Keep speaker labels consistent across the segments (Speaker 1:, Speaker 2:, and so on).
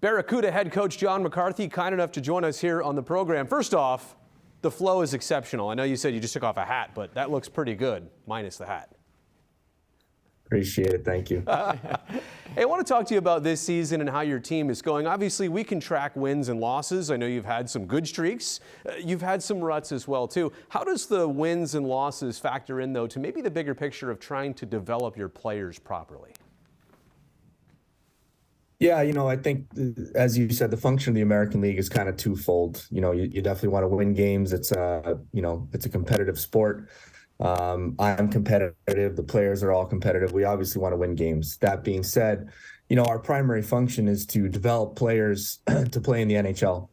Speaker 1: Barracuda head coach John McCarthy, kind enough to join us here on the program. First off, the flow is exceptional. I know you said you just took off a hat, but that looks pretty good, minus the hat.
Speaker 2: Appreciate it. Thank you.
Speaker 1: Hey, I want to talk to you about this season and how your team is going. Obviously, we can track wins and losses. I know you've had some good streaks. You've had some ruts as well, too. How does the wins and losses factor in, though, to maybe the bigger picture of trying to develop your players properly?
Speaker 2: Yeah, I think, as you said, the function of the American League is kind of twofold. You definitely want to win games. It's a competitive sport. I'm competitive. The players are all competitive. We obviously want to win games. That being said, our primary function is to develop players to play in the NHL.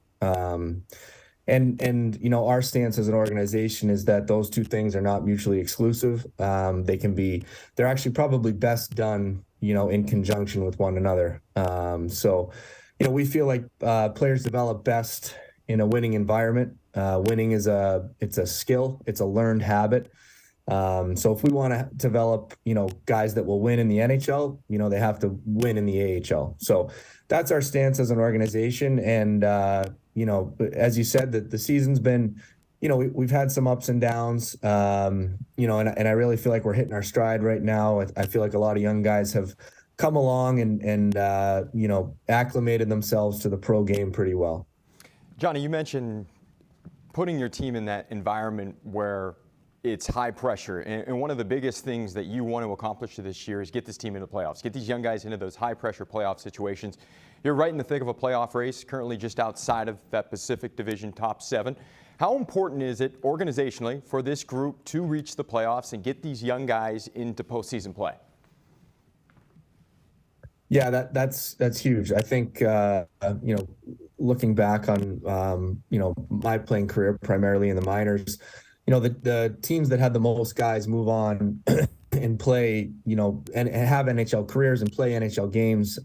Speaker 2: And our stance as an organization is that those two things are not mutually exclusive. They're actually probably best done, in conjunction with one another. So we feel like players develop best in a winning environment. Winning it's a skill. It's a learned habit. So if we want to develop, guys that will win in the NHL, they have to win in the AHL. So that's our stance as an organization. And, as you said, that the season's been, we've had some ups and downs, and I really feel like we're hitting our stride right now. I feel like a lot of young guys have come along and acclimated themselves to the pro game pretty well.
Speaker 3: Johnny, you mentioned putting your team in that environment where it's high pressure, and one of the biggest things that you want to accomplish this year is get this team into the playoffs, get these young guys into those high pressure playoff situations. You're right in the thick of a playoff race, currently just outside of that Pacific Division top 7. How important is it organizationally for this group to reach the playoffs and get these young guys into postseason play?
Speaker 2: Yeah, that's huge. I think looking back on my playing career primarily in the minors, the teams that had the most guys move on and play, and have NHL careers and play NHL games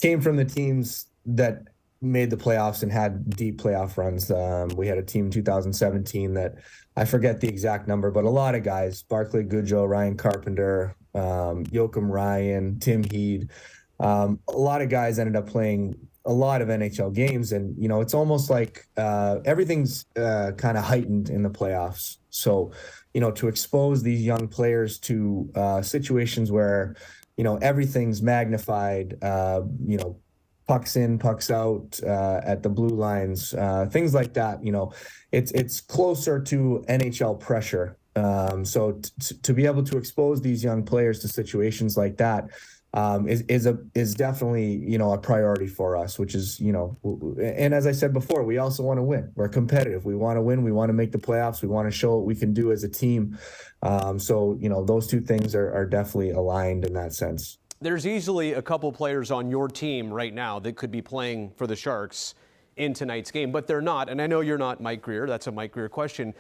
Speaker 2: came from the teams that made the playoffs and had deep playoff runs. We had a team in 2017 that I forget the exact number, but a lot of guys, Barclay Goodrow, Ryan Carpenter, Joachim Ryan, Tim Heed, a lot of guys ended up playing a lot of NHL games. And, it's almost like everything's kind of heightened in the playoffs. So, to expose these young players to situations where, everything's magnified, pucks in, pucks out at the blue lines, things like that. It's closer to NHL pressure. So to be able to expose these young players to situations like that is definitely, a priority for us, which is, and as I said before, we also want to win. We're competitive. We want to win. We want to make the playoffs. We want to show what we can do as a team. So, those two things are definitely aligned in that sense.
Speaker 1: There's easily a couple players on your team right now that could be playing for the Sharks in tonight's game, but they're not. And I know you're not Mike Greer. That's a Mike Greer question.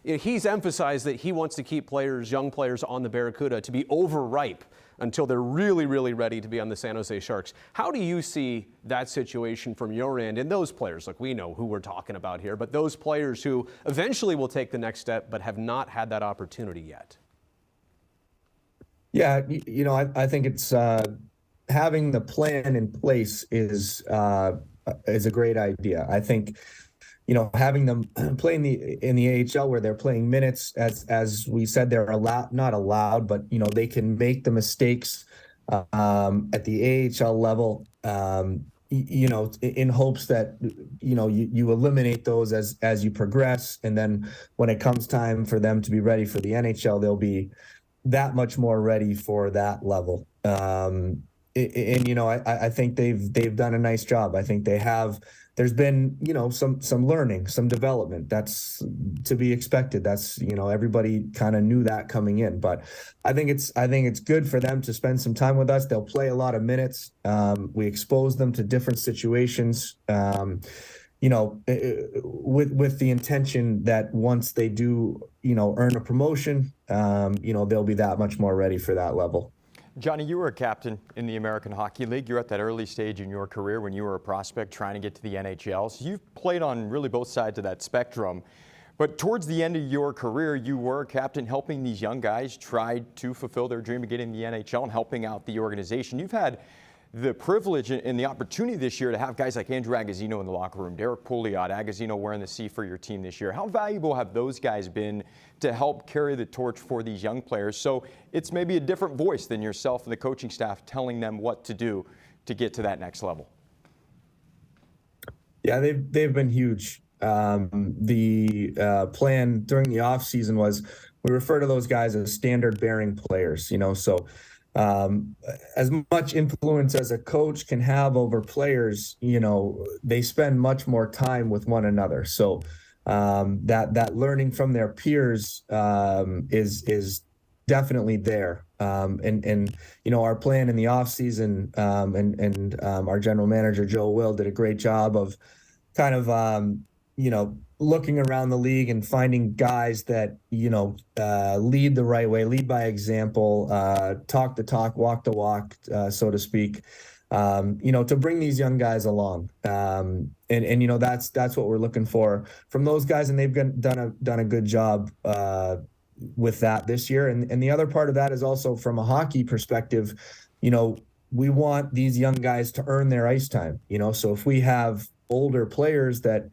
Speaker 1: He's emphasized that he wants to keep young players on the Barracuda to be overripe until they're really, really ready to be on the San Jose Sharks. How do you see that situation from your end? And those players, look, we know who we're talking about here, but those players who eventually will take the next step but have not had that opportunity yet.
Speaker 2: Yeah, I think it's having the plan in place is a great idea. I think, having them play in the AHL where they're playing minutes, as we said, they're not allowed, but they can make the mistakes at the AHL level, in hopes that you eliminate those as you progress, and then when it comes time for them to be ready for the NHL, they'll be that much more ready for that level. I think they've done a nice job. I think they have. There's been, some learning, some development. That's to be expected. That's, everybody kind of knew that coming in. But I think it's good for them to spend some time with us. They'll play a lot of minutes. We expose them to different situations. With the intention that once they do, earn a promotion, they'll be that much more ready for that level.
Speaker 3: Johnny, you were a captain in the American Hockey League. You're at that early stage in your career when you were a prospect trying to get to the NHL. So you've played on really both sides of that spectrum. But towards the end of your career, you were a captain helping these young guys try to fulfill their dream of getting the NHL and helping out the organization. You've had the privilege and the opportunity this year to have guys like Andrew Agozzino in the locker room, Derek Pouliot, Agozzino wearing the C for your team this year. How valuable have those guys been to help carry the torch for these young players? So it's maybe a different voice than yourself and the coaching staff telling them what to do to get to that next level.
Speaker 2: Yeah, they've been huge. The plan during the offseason was we refer to those guys as standard bearing players, so as much influence as a coach can have over players, they spend much more time with one another. So that learning from their peers is definitely there. And our plan in the offseason and our general manager, Joe Will, did a great job of kind of, looking around the league and finding guys that, lead the right way, lead by example, talk the talk, walk the walk, so to speak, to bring these young guys along. And that's what we're looking for from those guys. And they've done a good job with that this year. And the other part of that is also from a hockey perspective, we want these young guys to earn their ice time, so if we have older players that,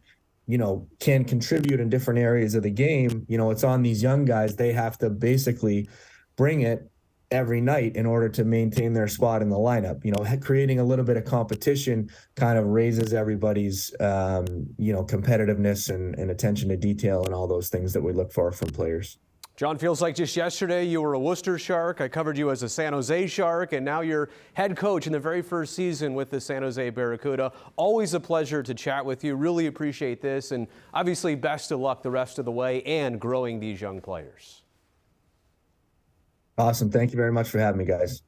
Speaker 2: can contribute in different areas of the game, it's on these young guys. They have to basically bring it every night in order to maintain their spot in the lineup. Creating a little bit of competition kind of raises everybody's, competitiveness and attention to detail and all those things that we look for from players.
Speaker 1: John, feels like just yesterday you were a Worcester Shark. I covered you as a San Jose Shark, and now you're head coach in the very first season with the San Jose Barracuda. Always a pleasure to chat with you. Really appreciate this, and obviously best of luck the rest of the way and growing these young players.
Speaker 2: Awesome. Thank you very much for having me, guys.